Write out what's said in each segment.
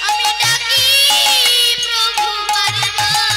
আমি ডাকি প্রভু বারবার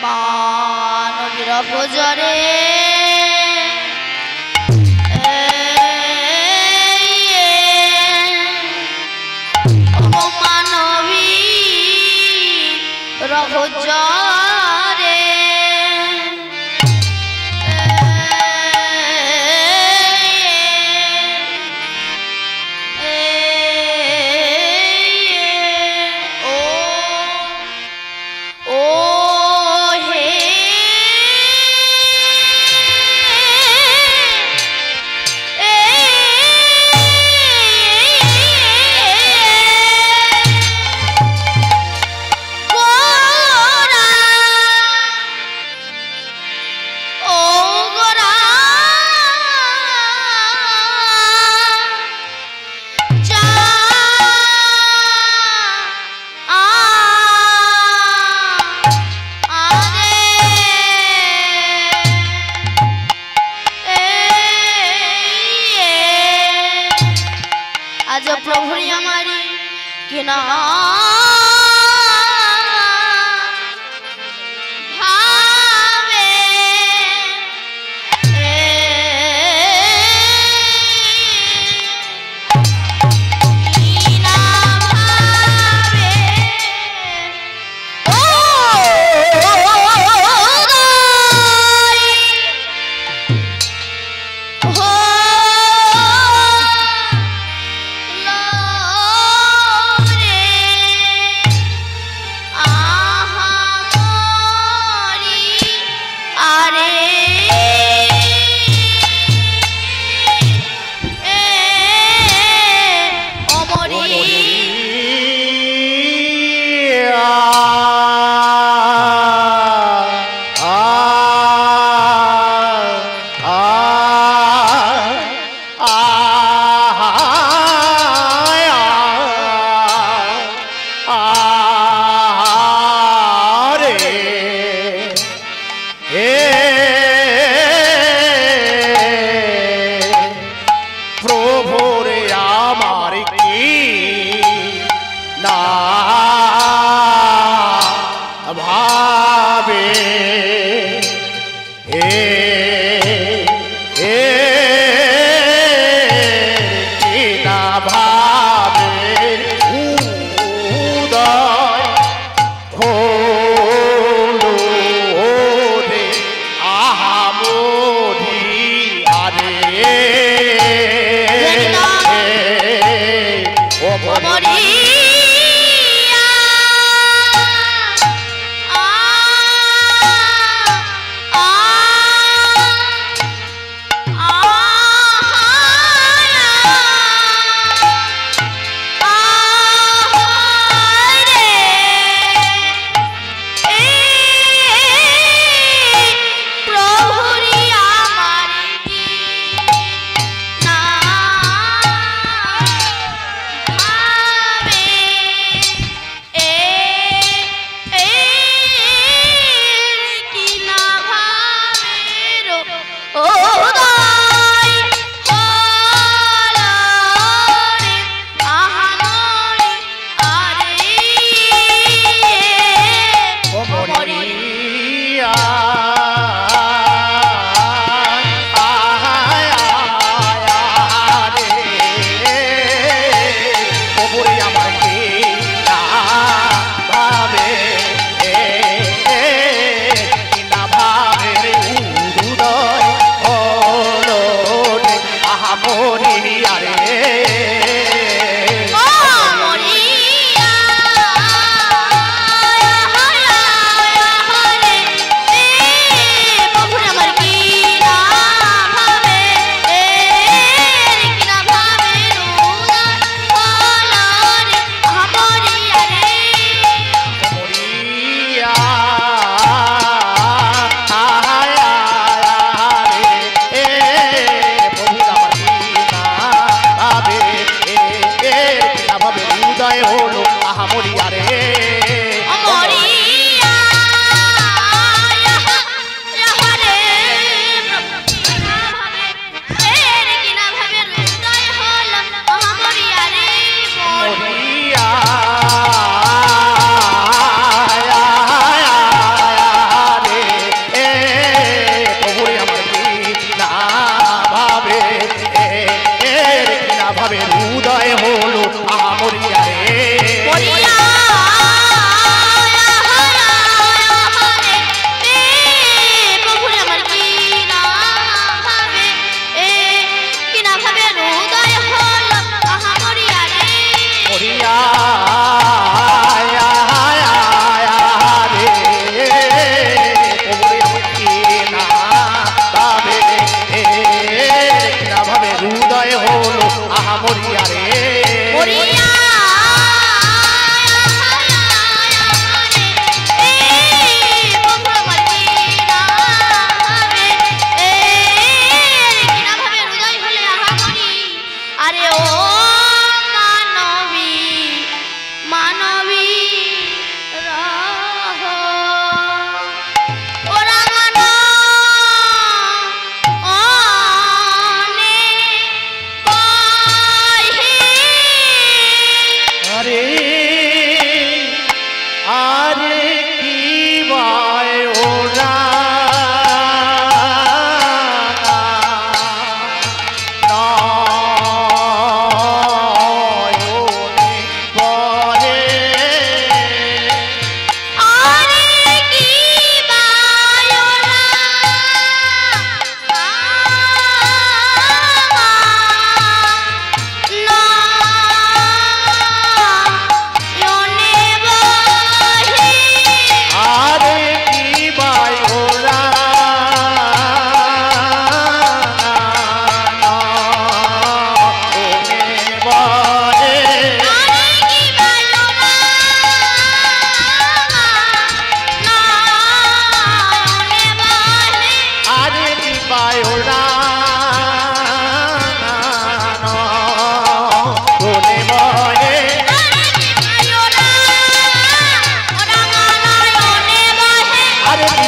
মানবীর পূজরে মানবীর পূজরে आज प्रभु हमारी किना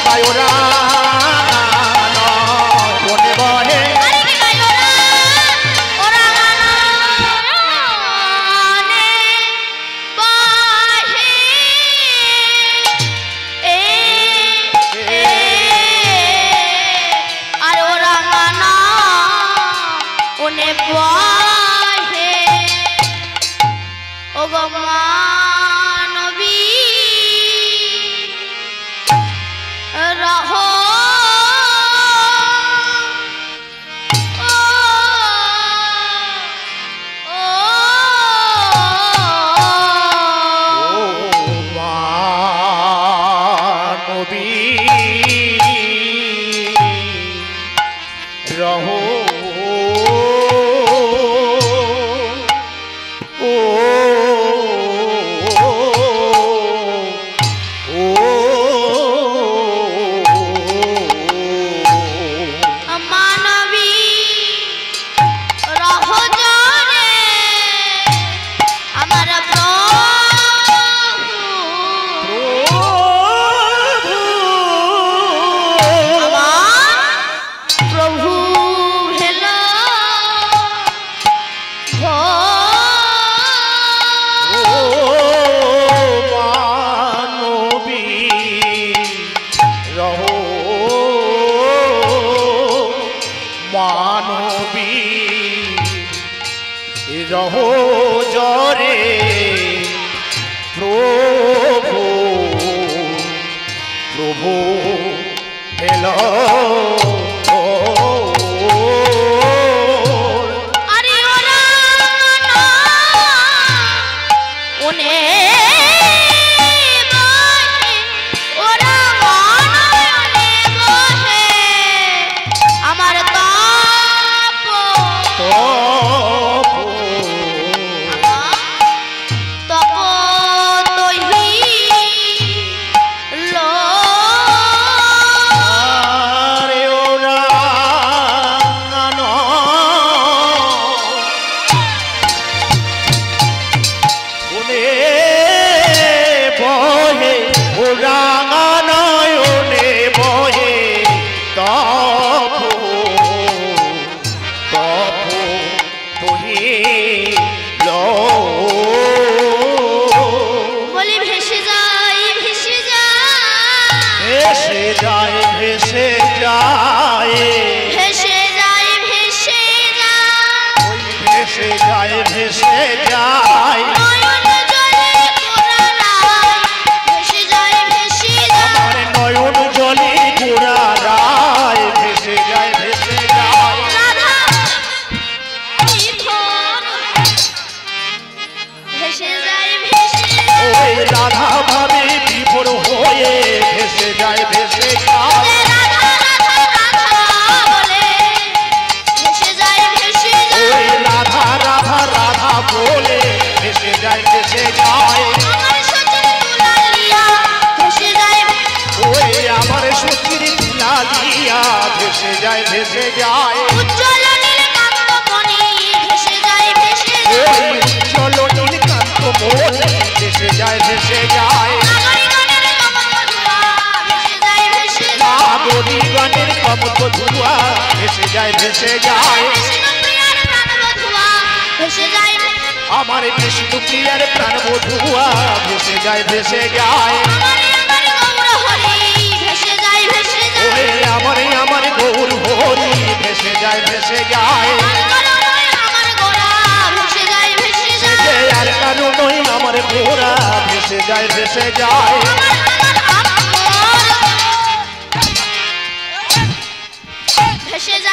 গায়রা বনে বনে रहो जरे प्रभु प्रभु हेलो हमारे विष्णु प्रियर प्राण बधुआ भेसे जाए भेसे जाए हमारे हमारे गौर होरी भेसे जाए भेसे जाए यार कानू नहीं हमारे घोड़ा भेसे जाए भेसे जाए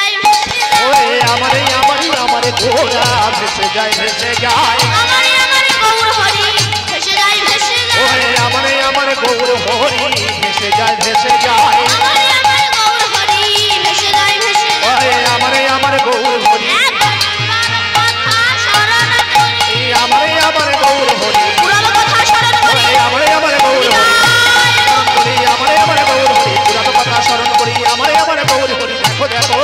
हमारे हमारे हमारे घोड़ा भेसे जाए भेसे जाए हमारे हमारे गौर होरी भेसे जाए भेसे जाए हमारे हमारे गौर होरी भेसे जाए भेसे जाए हमारे हमारे गौर होरी भेसे जाए भेसे जाए हमारे हमारे गौर होरी हमारे हमारे गौर होरी पुरानो कथा शरण करी हमारे हमारे गौर होरी हमारे हमारे गौर होरी पुरानो कथा शरण करी हमारे हमारे गौर होरी देखो देखो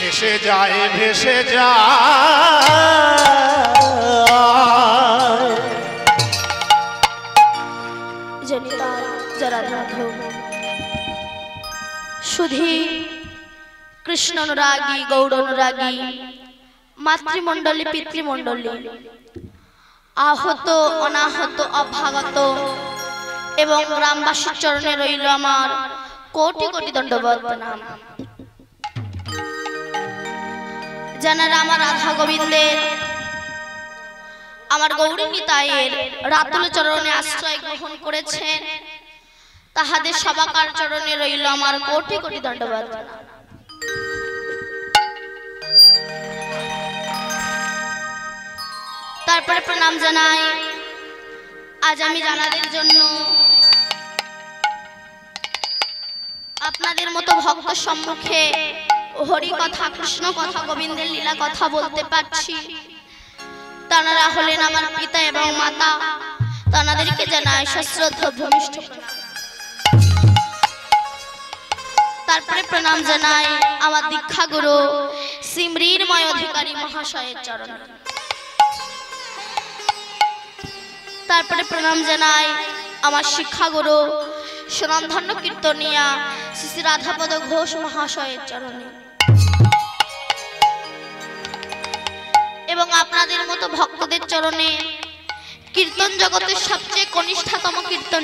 भेसे जाए भेसे जाए जनिता जरा ध्यान সুধী কৃষ্ণ অনুরাগী গৌর অনুরাগী মাতৃমণ্ডলী পিতৃমণ্ডলী আহত অনাহত অভাগত এবং গ্রামবাসীর চরণে রইল আমার কোটি কোটি দণ্ডবত প্রণাম। যারা আমার রাধা গোবিন্দের আমার গৌরী নিতাইয়ের রাতুল চরণে আশ্রয় গ্রহণ করেছেন তাহাদের সবাকার চরণে রইল আমার কোটি কোটি দণ্ডবত প্রণাম। তারপরে প্রণাম জানাই আজ আমি জানাদের জন্য আপনাদের মতো ভক্ত সম্মুখে হরি কথা কৃষ্ণ কথা গোবিন্দের লীলা কথা বলতে পারছি। তাঁরা হলেন আমার পিতা এবং মাতা, তাঁদেরকে জানাই সশ্রদ্ধ ভূমিষ্ঠ প্রণাম। তারপরে প্রণাম জানাই আমার দীক্ষা গুরু সিমরিরময় অধিকারী মহাশয়ের চরণে। তারপরে প্রণাম জানাই আমার শিক্ষাগুরু সুনামধন্য কীর্তনিয়া শ্রী শ্রী রাধাপদ ঘোষ মহাশয়ের চরণে এবং আপনাদের মতো ভক্তদের চরণে কীর্তন জগতের সবচেয়ে কনিষ্ঠতম কীর্তনী